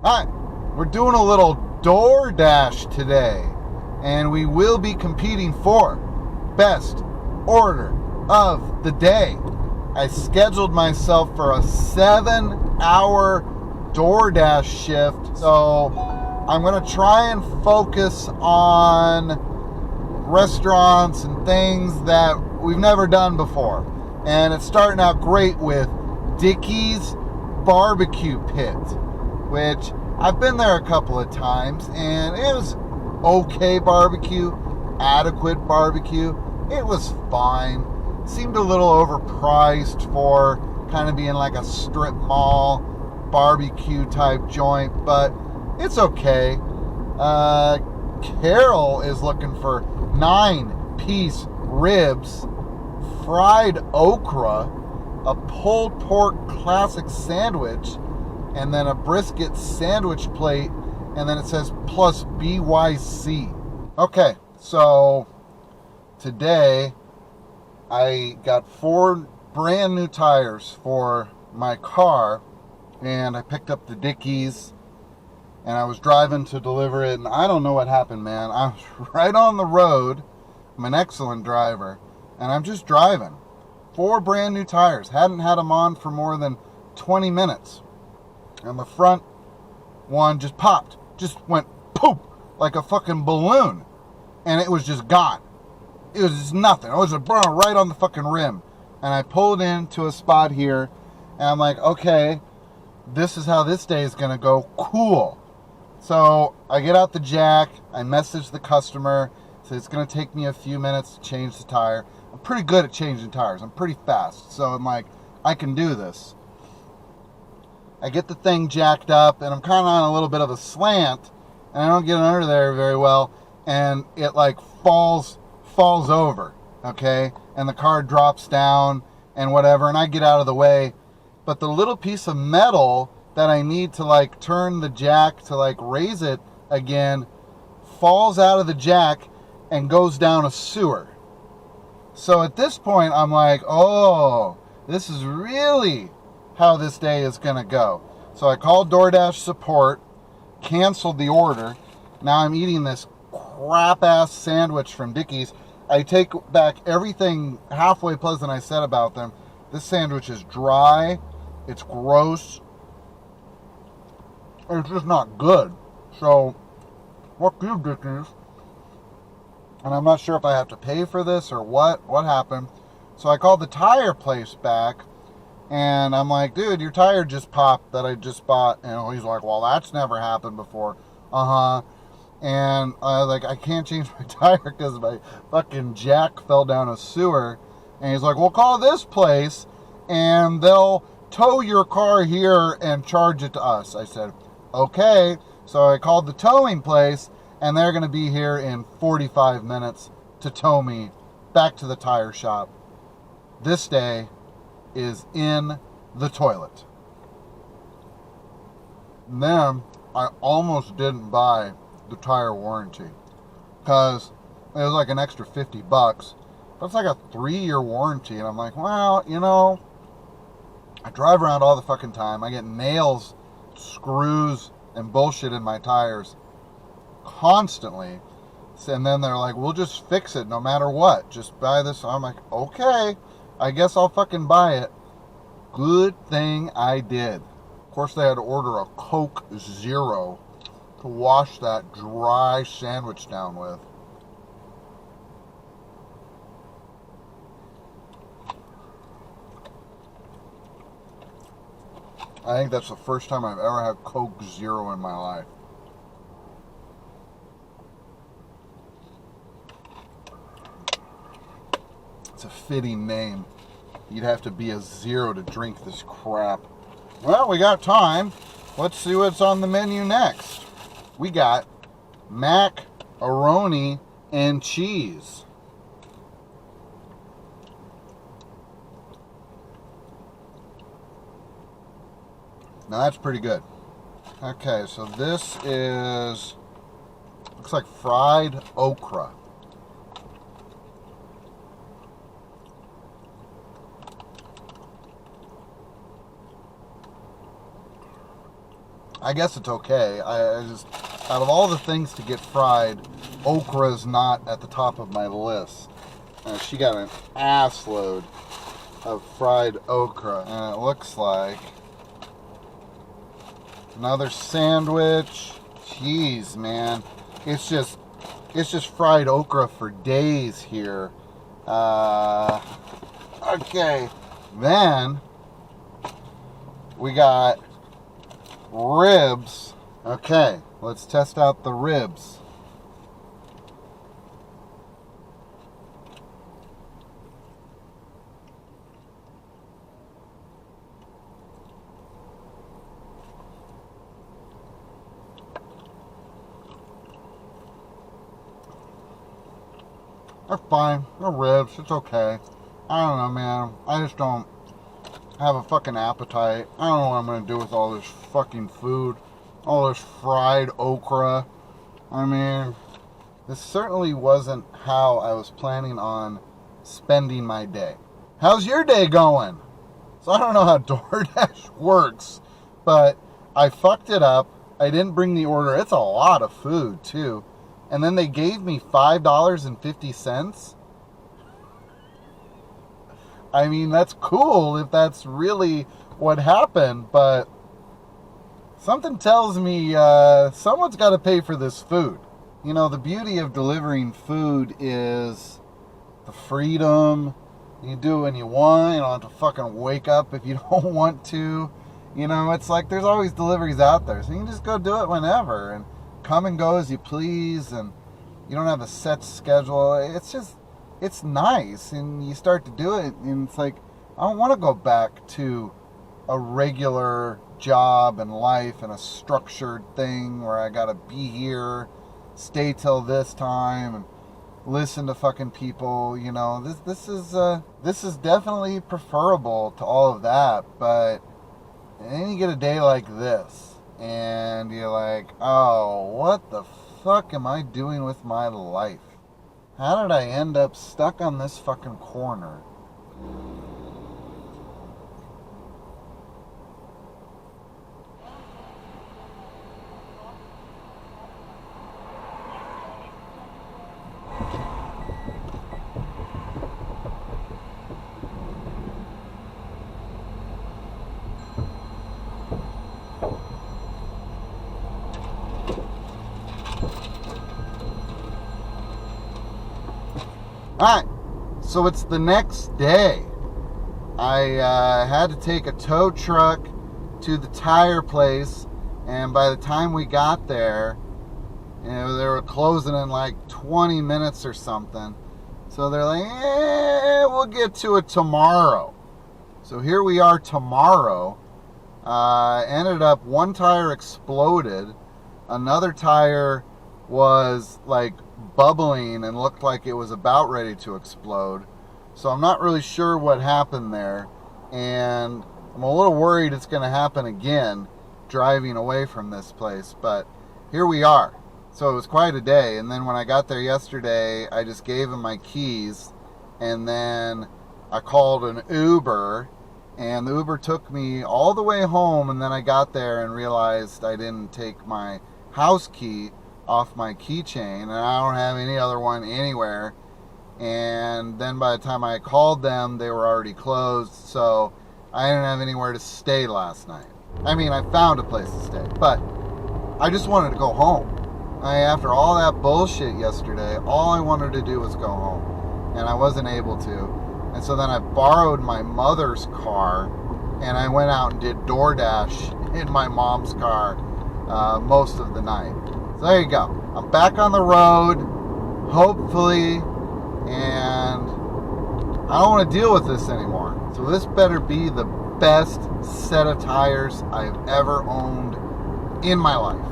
Hi, we're doing a little DoorDash today, and we will be competing for best order of the day. I scheduled myself for a 7-hour DoorDash shift, so I'm going to try and focus on restaurants and things that we've never done before. And it's starting out great with Dickey's Barbecue Pit, which I've been there a couple of times, and it was okay barbecue, adequate barbecue. It was fine. Seemed a little overpriced for kind of being like a strip mall barbecue type joint, but it's okay. Carol is looking for 9-piece ribs, fried okra, a pulled pork classic sandwich, and then a brisket sandwich plate, and then it says plus BYC. Okay, so today I got 4 brand new tires for my car, and I picked up the Dickeys, and I was driving to deliver it, and I don't know what happened, man. I was right on the road. I'm an excellent driver, and I'm just driving. 4 brand new tires. Hadn't had them on for more than 20 minutes. And the front one just popped. Just went poof, like a fucking balloon. And it was just gone. It was just nothing. It was just right on the fucking rim. And I pulled into a spot here, and I'm like, okay, this is how this day is going to go. Cool. So I get out the jack. I message the customer. So it's going to take me a few minutes to change the tire. I'm pretty good at changing tires. I'm pretty fast. So I'm like, I can do this. I get the thing jacked up, and I'm kind of on a little bit of a slant, and I don't get under there very well, and it like falls over, okay? And the car drops down and whatever, and I get out of the way. But the little piece of metal that I need to like turn the jack to like raise it again falls out of the jack and goes down a sewer. So at this point, I'm like, oh, this is really how this day is going to go. So I called DoorDash support, canceled the order. Now I'm eating this crap-ass sandwich from Dickey's. I take back everything halfway pleasant I said about them. This sandwich is dry. It's gross. It's just not good. So, fuck you, Dickey's. And I'm not sure if I have to pay for this or what happened. So I called the tire place back, and I'm like, dude, your tire just popped that I just bought. And he's like, well, that's never happened before. And I was like, I can't change my tire because my fucking jack fell down a sewer. And he's like, well, call this place, and they'll tow your car here and charge it to us. I said, okay. So I called the towing place, and they're going to be here in 45 minutes to tow me back to the tire shop. This day is in the toilet. And then I almost didn't buy the tire warranty because it was like an extra $50. But it's like a 3-year warranty, and I'm like, well, you know, I drive around all the fucking time. I get nails, screws, and bullshit in my tires constantly. And then they're like, we'll just fix it no matter what. Just buy this. I'm like, okay, I guess I'll fucking buy it. Good thing I did. Of course, they had to order a Coke Zero to wash that dry sandwich down with. I think that's the first time I've ever had Coke Zero in my life. It's a fitting name. You'd have to be a zero to drink this crap. Well, we got time. Let's see what's on the menu next. We got macaroni and cheese. Now that's pretty good. Okay, so this is, looks like fried okra. I guess it's okay. I just, out of all the things to get fried, okra's not at the top of my list. She got an ass load of fried okra, and it looks like another sandwich. Jeez, man, it's just fried okra for days here. Okay, then we got ribs. Okay, let's test out the ribs. They're fine. They're ribs. It's okay. I don't know, man. I just don't have a fucking appetite. I don't know what I'm going to do with all this fucking food. All this fried okra. I mean, this certainly wasn't how I was planning on spending my day. How's your day going? So I don't know how DoorDash works, but I fucked it up. I didn't bring the order. It's a lot of food, too. And then they gave me $5.50. I mean, that's cool if that's really what happened, but something tells me someone's got to pay for this food. You know, the beauty of delivering food is the freedom. You can do it when you want. You don't have to fucking wake up if you don't want to. You know, it's like there's always deliveries out there, so you can just go do it whenever and come and go as you please, and you don't have a set schedule. It's nice, and you start to do it, and it's like, I don't want to go back to a regular job and life and a structured thing where I gotta be here, stay till this time, and listen to fucking people. You know, this is definitely preferable to all of that, but then you get a day like this, and you're like, oh, what the fuck am I doing with my life? How did I end up stuck on this fucking corner? Alright, so it's the next day. I had to take a tow truck to the tire place, and by the time we got there, you know, they were closing in like 20 minutes or something. So they're like, we'll get to it tomorrow. So here we are tomorrow. Ended up, one tire exploded. Another tire was like bubbling and looked like it was about ready to explode. So I'm not really sure what happened there, and I'm a little worried it's going to happen again driving away from this place, but here we are. So it was quite a day, and then when I got there yesterday, I just gave him my keys, and then I called an Uber, and the Uber took me all the way home, and then I got there and realized I didn't take my house key off my keychain, and I don't have any other one anywhere. And then by the time I called them, they were already closed, so I didn't have anywhere to stay last night. I mean, I found a place to stay, but I just wanted to go home. After all that bullshit yesterday, all I wanted to do was go home, and I wasn't able to. And so then I borrowed my mother's car, and I went out and did DoorDash in my mom's car most of the night. So there you go. I'm back on the road, hopefully, and I don't want to deal with this anymore. So this better be the best set of tires I've ever owned in my life.